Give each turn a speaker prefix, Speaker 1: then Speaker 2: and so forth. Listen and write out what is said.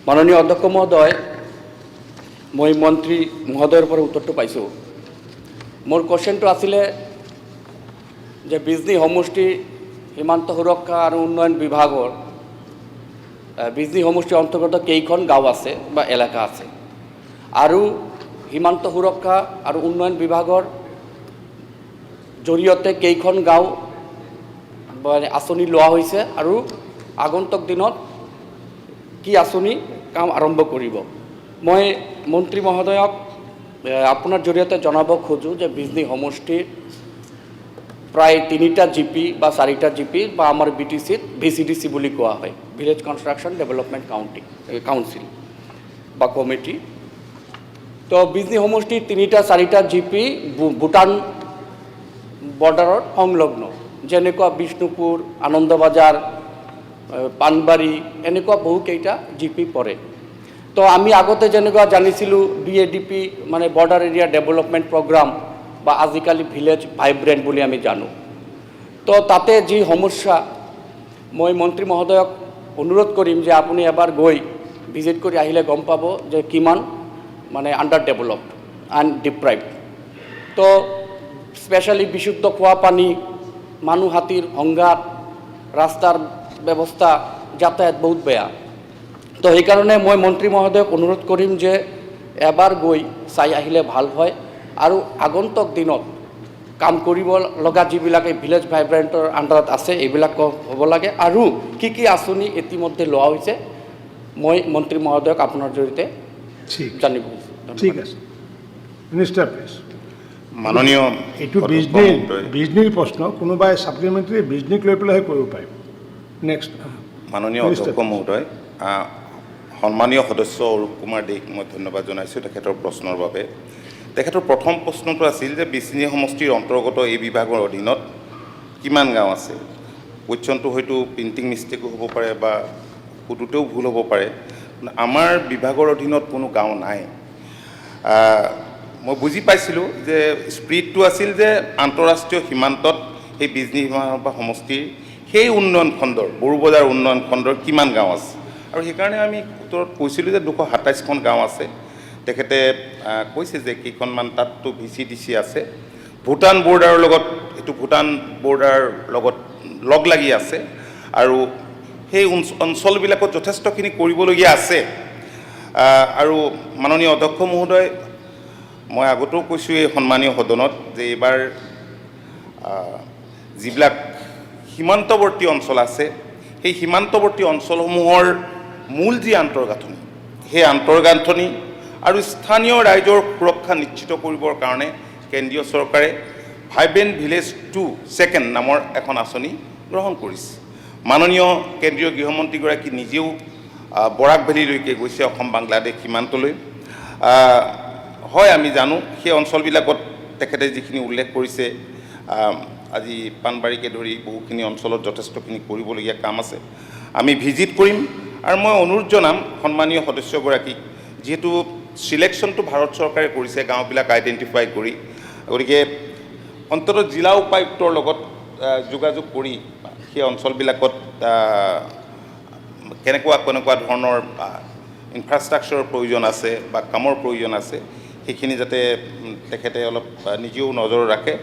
Speaker 1: মাননীয় অধ্যক্ষ মহোদয়, মই মন্ত্ৰী মহোদয়ৰ পৰা উত্তৰটো পাইছোঁ। মোৰ কোৱেশ্যনটো আছিলে যে বিজনী সমষ্টি সীমান্ত সুৰক্ষা আৰু উন্নয়ন বিভাগৰ বিজনী সমষ্টিৰ অন্তৰ্গত কেইখন গাঁও আছে বা এলেকা আছে, আৰু সীমান্ত সুৰক্ষা আৰু উন্নয়ন বিভাগৰ জৰিয়তে কেইখন গাঁও আঁচনি লোৱা হৈছে, আৰু আগন্তুক দিনত কি আঁচনি কাম আৰম্ভ কৰিব। মই মন্ত্ৰী মহোদয়ক আপোনাৰ জৰিয়তে জনাব খোজোঁ যে বিজনী সমষ্টিৰ প্ৰায় 3টা জিপি বা 4টা জিপি বা আমাৰ BTCত VCDC বুলি কোৱা হয়, ভিলেজ কনষ্ট্ৰাকশ্যন ডেভেলপমেণ্ট কাউন্সিল বা কমিটি। তো বিজনী সমষ্টিৰ 3টা 4টা জিপি ভূটান বৰ্ডাৰত সংলগ্ন, যেনেকুৱা বিষ্ণুপুৰ, আনন্দবাজাৰ, পানবাৰী, এনেকুৱা বহুকেইটা জিপি পৰে। তো আমি আগতে যেনেকুৱা জানিছিলোঁ BADP মানে বৰ্ডাৰ এৰিয়া ডেভেলপমেণ্ট প্ৰগ্ৰাম বা আজিকালি ভিলেজ ভাইব্ৰেণ্ট বুলি আমি জানো। তো তাতে যি সমস্যা, মই মন্ত্ৰী মহোদয়ক অনুৰোধ কৰিম যে আপুনি এবাৰ গৈ ভিজিট কৰি আহিলে গম পাব যে কিমান মানে আণ্ডাৰ ডেভেলপড এণ্ড ডিপ্ৰাইভড। তো স্পেচিয়েলি বিশুদ্ধ খোৱা পানী, মানুহ হাতীৰ সংঘাত, ৰাস্তাৰ ব্যৱস্থা, যাতায়াত বহুত বেয়া। তো সেইকাৰণে মই মন্ত্ৰী মহোদয়ক অনুৰোধ কৰিম যে এবাৰ গৈ চাই আহিলে ভাল হয়, আৰু আগন্তুক দিনত কাম কৰিব লগা যিবিলাকে ভিলেজ ভাইব্ৰেণ্টৰ আণ্ডাৰত আছে এইবিলাক হ'ব লাগে, আৰু কি কি আঁচনি ইতিমধ্যে লোৱা হৈছে মই মন্ত্ৰী মহোদয়ক আপোনাৰ জৰিয়তে জানিব বিচাৰিছোঁ।
Speaker 2: ঠিক আছে, মিনিষ্টাৰ প্লিজ।
Speaker 3: মাননীয়
Speaker 2: এইটো বিজনীৰ প্ৰশ্ন, কোনোবাই ছাপ্লিমেণ্টাৰী বিজনীক লৈ পেলাইহে কৰিব পাৰিব। নেক্সট।
Speaker 3: মাননীয় অধ্যক্ষ মহোদয়, সন্মানীয় সদস্য অৰূপ কুমাৰ দেক মই ধন্যবাদ জনাইছোঁ তেখেতৰ প্ৰশ্নৰ বাবে। তেখেতৰ প্ৰথম প্ৰশ্নটো আছিল যে বিজনী সমষ্টিৰ অন্তৰ্গত এই বিভাগৰ অধীনত কিমান গাঁও আছে। কুৱেশ্যনটো হয়তো প্ৰিণ্টিং মিষ্টেকো হ'ব পাৰে বা সুধোতেও ভুল হ'ব পাৰে। আমাৰ বিভাগৰ অধীনত কোনো গাঁও নাই। মই বুজি পাইছিলোঁ যে স্পিৰিটটো আছিল যে আন্তঃৰাষ্ট্ৰীয় সীমান্তত সেই বিজনী সমষ্টিৰ সেই উন্নয়ন খণ্ডৰ, বড়োবজাৰ উন্নয়ন খণ্ডৰ কিমান গাঁও আছে, আৰু সেইকাৰণে আমি উত্তৰত কৈছিলোঁ যে 227খন গাঁও আছে। তেখেতে কৈছে যে কেইখনমান তাততো VCDC আছে, ভূটান বৰ্ডাৰৰ লগত, এইটো ভূটান বৰ্ডাৰৰ লগত লগ লাগি আছে, আৰু সেই অঞ্চলবিলাকত যথেষ্টখিনি কৰিবলগীয়া আছে। আৰু মাননীয় অধ্যক্ষ মহোদয়, মই আগতেও কৈছোঁ এই সন্মানীয় সদনত যে এইবাৰ যিবিলাক সীমান্তৱৰ্তী অঞ্চল আছে, সেই সীমান্তৱৰ্তী অঞ্চলসমূহৰ মূল যি আন্তঃগাঁথনি, সেই আন্তঃগাঁথনি আৰু স্থানীয় ৰাইজৰ সুৰক্ষা নিশ্চিত কৰিবৰ কাৰণে কেন্দ্ৰীয় চৰকাৰে ভাইব্ৰেণ্ট ভিলেজ 2 নামৰ এখন আঁচনি গ্ৰহণ কৰিছে। মাননীয় কেন্দ্ৰীয় গৃহমন্ত্ৰীগৰাকী নিজেও বৰাক ভেলীলৈকে গৈছে, অসম বাংলাদেশ সীমান্তলৈ। হয়, আমি জানো সেই অঞ্চলবিলাকত তেখেতে যিখিনি উল্লেখ কৰিছে, আজি পানবাৰীকে ধৰি বহুখিনি অঞ্চলত যথেষ্টখিনি কৰিবলগীয়া কাম আছে। আমি ভিজিট কৰিম, আৰু মই অনুৰোধ জনাম সন্মানীয় সদস্যগৰাকীক, যিহেতু চিলেকশ্যনটো ভাৰত চৰকাৰে কৰিছে গাঁওবিলাক আইডেণ্টিফাই কৰি, গতিকে অন্ততঃ জিলা উপায়ুক্তৰ লগত যোগাযোগ কৰি সেই অঞ্চলবিলাকত কেনেকুৱা ধৰণৰ ইনফ্ৰাষ্ট্ৰাকচাৰৰ প্ৰয়োজন আছে বা কামৰ প্ৰয়োজন আছে, সেইখিনি যাতে তেখেতে অলপ নিজেও নজৰ ৰাখে।